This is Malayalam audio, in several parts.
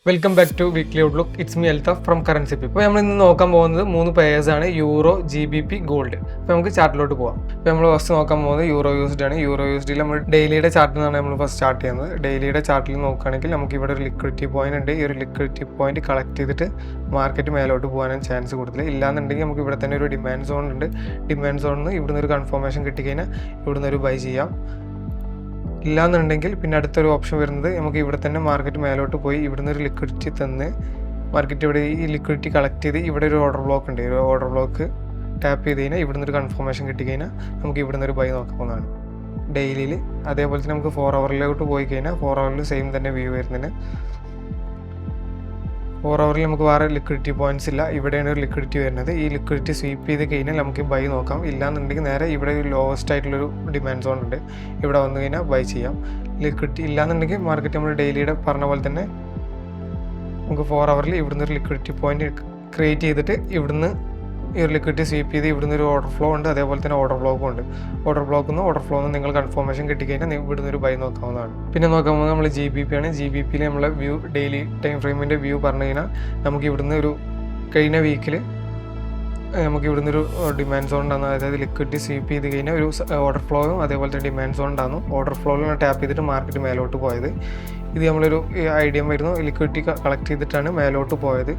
Welcome back to weekly outlook. It's me Althaf from currency P. അപ്പോൾ നമ്മൾ ഇന്ന് നോക്കാൻ പോകുന്നത് 3 പെയേഴ്സ് ആണ്, യൂറോ, GBP, ഗോൾഡ്. അപ്പോൾ നമുക്ക് ചാർട്ടിലോട്ട് പോകാം. അപ്പോൾ നമ്മൾ ഫസ്റ്റ് നോക്കാൻ പോകുന്നത് യൂറോ USD ആണ്. യൂറോ USD നമ്മൾ ഡെയിലിയുടെ ചാർട്ടിൽ നിന്നാണ് നമ്മൾ ഫസ്റ്റ് സ്റ്റാർട്ട് ചെയ്യുന്നത്. ഡെയിലിയുടെ ചാർട്ടിൽ നോക്കുകയാണെങ്കിൽ നമുക്ക് ഇവിടെ ഒരു ലിക്വിഡിറ്റി പോയിന്റ് ഉണ്ട്. ഈ ഒരു ലിക്വിഡിറ്റി പോയിന്റ് കളക്ട് ചെയ്തിട്ട് മാർക്കറ്റ് മേലോട്ട് പോകാനാണ് ചാൻസ് കൂടുതൽ. ഇല്ലാന്നുണ്ടെങ്കിൽ നമുക്ക് ഇവിടെ തന്നെ ഒരു ഡിമാൻഡ് സോൺ ഉണ്ട്. ഡിമാൻഡ് സോണിൽ നിന്ന് ഇവിടുന്ന് ഒരു കൺഫർമേഷൻ കിട്ടിക്കഴിഞ്ഞാൽ ഇവിടുന്ന് ഒരു ബൈ ചെയ്യാം. ഇല്ലാന്നുണ്ടെങ്കിൽ പിന്നെ അടുത്തൊരു ഓപ്ഷൻ വരുന്നത് നമുക്ക് ഇവിടെ തന്നെ മാർക്കറ്റ് മേലോട്ട് പോയി ഇവിടുന്ന് ഒരു ലിക്വിഡിറ്റി തന്ന് മാർക്കറ്റ് ഇവിടെ ഈ ലിക്വിഡിറ്റി കളക്ട് ചെയ്ത് ഇവിടെ ഒരു ഓർഡർ ബ്ലോക്ക് ഉണ്ട്. ഒരു ഓർഡർ ബ്ലോക്ക് ടാപ്പ് ചെയ്ത് കഴിഞ്ഞാൽ ഇവിടുന്ന് ഒരു കൺഫർമേഷൻ കിട്ടിക്കഴിഞ്ഞാൽ നമുക്ക് ഇവിടുന്ന് ഒരു ബൈ നോക്കാവുന്നതാണ് ഡെയിലിയിൽ. അതേപോലെ തന്നെ നമുക്ക് 4 ഹവറിലോട്ട് പോയി കഴിഞ്ഞാൽ 4 ഹവറിൽ സെയിം തന്നെ വ്യൂ വരുന്നതിന്. 4 ഹവറിൽ നമുക്ക് വേറെ ലിക്വിഡിറ്റി പോയിന്റ്സ് ഇല്ല. ഇവിടെയാണ് ഒരു ലിക്വിഡിറ്റി വരുന്നത്. ഈ ലിക്വിഡിറ്റി സ്വീപ്പ് ചെയ്ത് കഴിഞ്ഞാൽ നമുക്ക് ബൈ നോക്കാം. ഇല്ലാന്നുണ്ടെങ്കിൽ നേരെ ഇവിടെ ഒരു ലോവസ്റ്റ് ആയിട്ടുള്ളൊരു ഡിമാൻഡ് സോൺ ഉണ്ട്. ഇവിടെ വന്നു കഴിഞ്ഞാൽ ബൈ ചെയ്യാം. ലിക്വിഡിറ്റി ഇല്ലാന്നുണ്ടെങ്കിൽ മാർക്കറ്റ് നമ്മൾ ഡെയിലിയുടെ പറഞ്ഞ പോലെ തന്നെ നമുക്ക് 4 ഹവറിൽ ഇവിടുന്ന് ഒരു ലിക്വിഡിറ്റി പോയിന്റ് ക്രിയേറ്റ് ചെയ്തിട്ട് ഇവിടുന്ന് ഈ ഒരു ലിക്വിഡിറ്റി സ്വീപ്പ് ചെയ്ത് ഇവിടുന്ന് ഒരു ഓർഡർ ഫ്ലോ ഉണ്ട്. അതേപോലെ തന്നെ ഓർഡർ ബ്ലോക്കും ഉണ്ട്. ഓർഡർ ഫ്ലോ നിന്ന് നിങ്ങൾ കൺഫർമേഷൻ കിട്ടിക്കഴിഞ്ഞാൽ ഇവിടുന്ന് ഒരു ബൈ നോക്കാവുന്നതാണ്. പിന്നെ നോക്കാൻ പോകുന്നത് നമ്മൾ GBP ആണ്. GBPയിൽ നമ്മളെ വ്യൂ ഡെയിലി ടൈം ഫ്രെയിമിൻ്റെ വ്യൂ പറഞ്ഞു കഴിഞ്ഞാൽ നമുക്ക് ഇവിടുന്ന് ഒരു കഴിഞ്ഞ വീക്കിൽ നമുക്ക് ഇവിടുന്ന് ഒരു ഡിമാൻഡ് സോൺ ഉണ്ടാകുന്നു. അതായത് ലിക്വിഡിറ്റി സ്വീപ്പ് ചെയ്ത് കഴിഞ്ഞാൽ ഒരു ഓർഡർ ഫ്ലോയും അതേപോലെ തന്നെ ഡിമാൻഡ് സോൺ ഉണ്ടാകുന്നു. ഓർഡർ ഫ്ലോയിൽ ടാപ്പ് ചെയ്തിട്ട് മാർക്കറ്റ് മേലോട്ട് പോയത്. ഇത് നമ്മളൊരു ഐഡിയ വരുന്നു. ലിക്വിഡിറ്റി കളക്ട് ചെയ്തിട്ടാണ് മേലോട്ട് പോയത്.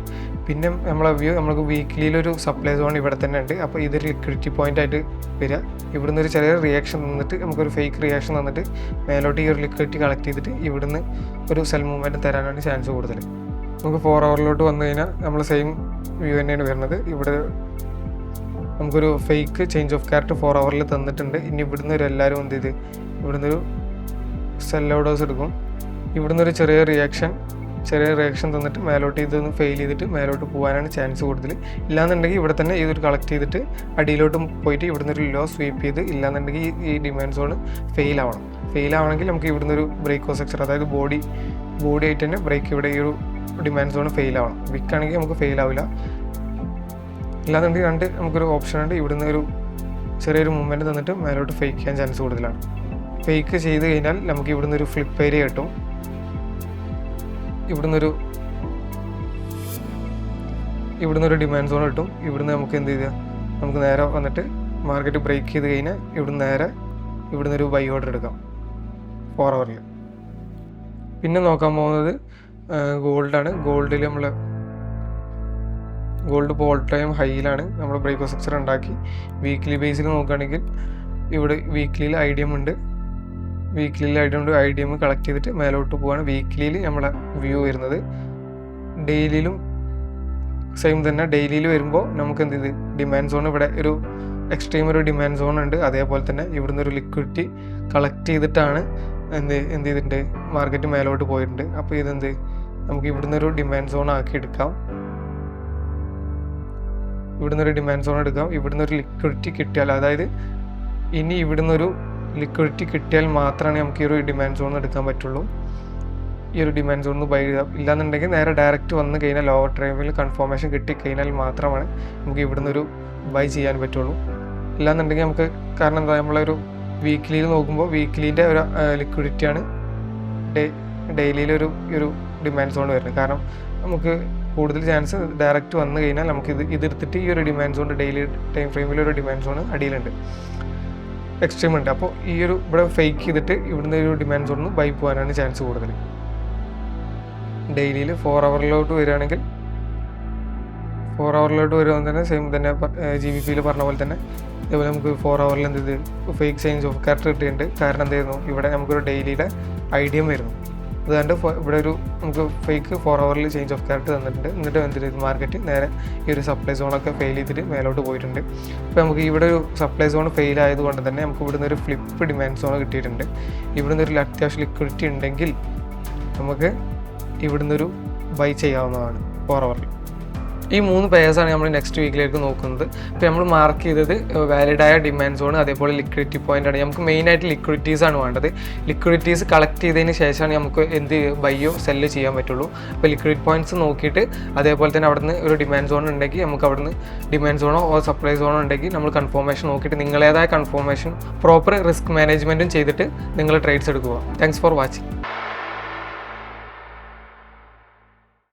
പിന്നെ നമ്മളെ വ്യൂ നമുക്ക് വീക്കിലിയിലൊരു സപ്ലൈ സോൺ ഇവിടെ തന്നെ ഉണ്ട്. അപ്പോൾ ഇതൊരു ലിക്വിഡിറ്റി പോയിന്റ് ആയിട്ട് വരിക. ഇവിടുന്ന് ഒരു ചെറിയ റിയാക്ഷൻ തന്നിട്ട് നമുക്കൊരു ഫേക്ക് റിയാക്ഷൻ തന്നിട്ട് മേലോട്ട് ഈ ഒരു ലിക്വിഡിറ്റി കളക്ട് ചെയ്തിട്ട് ഇവിടുന്ന് ഒരു സെൽ മൂവ്മെൻറ്റ് തരാനാണ് ചാൻസ് കൂടുതൽ. നമുക്ക് 4 ഹവറിലോട്ട് വന്നു കഴിഞ്ഞാൽ നമ്മൾ സെയിം വ്യൂ തന്നെയാണ് വരുന്നത്. ഇവിടെ നമുക്കൊരു ഫേക്ക് ചേഞ്ച് ഓഫ് ക്യാരക്ടർ 4 ഹവറിൽ തന്നിട്ടുണ്ട്. ഇനി ഇവിടുന്ന് ഒരു എല്ലാവരും എന്ത് ചെയ്ത് ഇവിടുന്ന് ഒരു സെൽ ഓർഡേഴ്സ് എടുക്കും. ഇവിടുന്ന് ഒരു ചെറിയ റിയാക്ഷൻ തന്നിട്ട് മേലോട്ട് ഇതൊന്ന് ഫെയിൽ ചെയ്തിട്ട് മേലോട്ട് പോകാനാണ് ചാൻസ് കൂടുതൽ. ഇല്ലാന്നുണ്ടെങ്കിൽ ഇവിടെ തന്നെ ഇതൊരു കളക്ട് ചെയ്തിട്ട് അടിയിലോട്ട് പോയിട്ട് ഇവിടുന്ന് ഒരു ലോ സ്വീപ്പ് ചെയ്ത് ഇല്ലാന്നുണ്ടെങ്കിൽ ഈ ഡിമാൻഡ് സോൺ ഫെയിൽ ആവണമെങ്കിൽ നമുക്ക് ഇവിടുന്ന് ഒരു ബ്രേക്ക് ഓഫ് സെക്ടർ അതായത് ബോഡി ആയിട്ട് തന്നെ ബ്രേക്ക് ഇവിടെ ഈ ഒരു ഡിമാൻഡ് സോൺ ഫെയിൽ ആവണം. വിക്കാണെങ്കിൽ നമുക്ക് ഫെയിൽ ആവില്ല. ഇല്ലാന്നുണ്ടെങ്കിൽ നമുക്കൊരു ഓപ്ഷൻ ഉണ്ട്. ഇവിടുന്ന് ഒരു ചെറിയൊരു മൂവ്മെൻറ്റ് തന്നിട്ട് മേലോട്ട് ഫേക്ക് ചെയ്യാൻ ചാൻസ് കൂടുതലാണ്. ഫേക്ക് ചെയ്ത് കഴിഞ്ഞാൽ നമുക്ക് ഇവിടുന്ന് ഒരു ഫ്ലിപ്പ് ഏരിയ കിട്ടും. ഇവിടുന്നൊരു ഡിമാൻഡ് സോൺ കിട്ടും. ഇവിടുന്ന് നമുക്ക് എന്ത് ചെയ്താൽ നമുക്ക് നേരെ വന്നിട്ട് മാർക്കറ്റ് ബ്രേക്ക് ചെയ്ത് കഴിഞ്ഞാൽ ഇവിടുന്ന് ഒരു ബൈ ഓർഡർ എടുക്കാം 4 ഹവറിൽ. പിന്നെ നോക്കാൻ പോകുന്നത് ഗോൾഡാണ്. ഗോൾഡിൽ നമ്മൾ ഗോൾഡ് ഇപ്പോൾ ഓൾ ടൈം ഹൈയിലാണ്. നമ്മൾ ബ്രേക്ക് ഓഫ് സെക്ടർ ഉണ്ടാക്കി. വീക്ക്ലി ബേസിൽ നോക്കുകയാണെങ്കിൽ ഇവിടെ വീക്ക്ലിയിൽ ഐഡിയം ഉണ്ട്. ഐഡിയം കളക്ട് ചെയ്തിട്ട് മേലോട്ട് പോവാണ് വീക്ക്ലിയിൽ നമ്മളെ വ്യൂ വരുന്നത്. ഡെയിലിയിലും സെയിം തന്നെ. ഡെയിലിയിൽ വരുമ്പോൾ നമുക്ക് എന്ത് ചെയ്ത് ഡിമാൻഡ് സോൺ ഇവിടെ ഒരു എക്സ്ട്രീം ഒരു ഡിമാൻഡ് സോൺ ഉണ്ട്. അതേപോലെ തന്നെ ഇവിടുന്ന് ഒരു ലിക്വിഡിറ്റി കളക്ട് ചെയ്തിട്ടാണ് എന്ത് ചെയ്തിട്ടുണ്ട് മാർക്കറ്റ് മേലോട്ട് പോയിട്ടുണ്ട്. അപ്പോൾ നമുക്ക് ഇവിടുന്ന് ഒരു ഡിമാൻഡ് സോൺ ആക്കി എടുക്കാം. ഇവിടുന്ന് ഒരു ലിക്വിഡിറ്റി കിട്ടിയാൽ, അതായത് ഇനി ഇവിടുന്നൊരു ലിക്വിഡിറ്റി കിട്ടിയാൽ മാത്രമാണ് നമുക്ക് ഈ ഒരു ഡിമാൻഡ് സോൺ എടുക്കാൻ പറ്റുള്ളൂ. ഈ ഒരു ഡിമാൻഡ് സോണിൽ ബൈ ചെയ്യാം. ഇല്ലാന്നുണ്ടെങ്കിൽ നേരെ ഡയറക്റ്റ് വന്ന് കഴിഞ്ഞാൽ ലോവർ ടൈമിൽ കൺഫർമേഷൻ കിട്ടിക്കഴിഞ്ഞാൽ മാത്രമാണ് നമുക്ക് ഇവിടുന്ന് ഒരു ബൈ ചെയ്യാൻ പറ്റുള്ളൂ. ഇല്ലാന്നുണ്ടെങ്കിൽ നമുക്ക് കാരണം എന്താ നമ്മളൊരു വീക്ക്ലിയിൽ നോക്കുമ്പോൾ വീക്ക്ലീൻ്റെ ഒരു ലിക്വിഡിറ്റിയാണ് ഡെയിലിയിലൊരു ഡിമാൻഡ് സോൺ വരുന്നത്. കാരണം നമുക്ക് കൂടുതൽ ചാൻസ് ഡയറക്റ്റ് വന്നു കഴിഞ്ഞാൽ നമുക്ക് ഇതെടുത്തിട്ട് ഈ ഒരു ഡിമാൻഡ് സോൺ ഡെയിലി ടൈം ഫ്രെയിമിൽ ഒരു ഡിമാൻഡ് സോൺ അടിയിലുണ്ട്, എക്സ്ട്രീം ഉണ്ട്. അപ്പോൾ ഈ ഒരു ഇവിടെ ഫേക്ക് ചെയ്തിട്ട് ഇവിടുന്ന് ഒരു ഡിമാൻഡ് സോണിന് ബൈ പോകാനാണ് ചാൻസ് കൂടുതൽ. ഡെയിലിയിൽ 4 ഹവറിലോട്ട് വരികയാണെങ്കിൽ 4 ഹവറിലോട്ട് വരുമ്പോൾ തന്നെ സെയിം തന്നെ GBPയിൽ പറഞ്ഞ പോലെ തന്നെ ഇതേപോലെ നമുക്ക് 4 ഹവറിൽ ഫേക്ക് ചേഞ്ച് ഓഫ് ക്യാരക്ടർ കിട്ടിയിട്ടുണ്ട്. കാരണം എന്തായിരുന്നു ഇവിടെ നമുക്കൊരു ഡെയിലിയുടെ ഐഡിയം വരുന്നു. അതുകൊണ്ട് ഇവിടെ നമുക്ക് ഫേക്ക് 4 ഹവറിൽ ചേഞ്ച് ഓഫ് ക്യാരക്ടർ തന്നിട്ടുണ്ട്. എന്നിട്ട് എന്ത് മാർക്കറ്റ് നേരെ ഈ ഒരു സപ്ലൈ സോണൊക്കെ ഫെയിൽ ചെയ്തിട്ട് മേലോട്ട് പോയിട്ടുണ്ട്. അപ്പോൾ നമുക്ക് ഇവിടെ ഒരു സപ്ലൈ സോൺ ഫെയിൽ ആയതുകൊണ്ട് തന്നെ നമുക്ക് ഇവിടുന്ന് ഒരു ഫ്ലിപ്പ് ഡിമാൻഡ് സോൺ കിട്ടിയിട്ടുണ്ട്. ഇവിടുന്ന് ഒരു അത്യാവശ്യം ലിക്വിഡിറ്റി ഉണ്ടെങ്കിൽ നമുക്ക് ഇവിടുന്നൊരു ബൈ ചെയ്യാവുന്നതാണ് 4 ഹവറിൽ. ഈ 3 പെയേഴ്സാണ് നമ്മൾ നെക്സ്റ്റ് വീക്കിലേക്ക് നോക്കുന്നത്. ഇപ്പോൾ നമ്മൾ മാർക്ക് ചെയ്തത് വാലിഡായ ഡിമാൻഡ് സോൺ അതേപോലെ ലിക്വിഡിറ്റി പോയിന്റ് ആണ്. നമുക്ക് മെയിനായിട്ട് ലിക്വിഡിറ്റീസാണ് വേണ്ടത്. ലിക്വിഡിറ്റീസ് കളക്ട് ചെയ്തതിന് ശേഷമാണ് നമുക്ക് ബൈയോ സെല്ല് ചെയ്യാൻ പറ്റുള്ളൂ. അപ്പോൾ ലിക്വിഡിറ്റി പോയിന്റ്സ് നോക്കിയിട്ട് അതേപോലെ തന്നെ അവിടുന്ന് ഒരു ഡിമാൻഡ് സോൺ ഉണ്ടെങ്കിൽ നമുക്ക് അവിടുന്ന് ഡിമാൻഡ് സോണോ സപ്ലൈ സോണോ ഉണ്ടെങ്കിൽ നമ്മൾ കൺഫർമേഷൻ നോക്കിയിട്ട് നിങ്ങളേതായ കൺഫർമേഷൻ പ്രോപ്പർ റിസ്ക് മാനേജ്മെൻറ്റും ചെയ്തിട്ട് നിങ്ങൾ ട്രേഡ്സ് എടുക്കുക. Thanks for watching.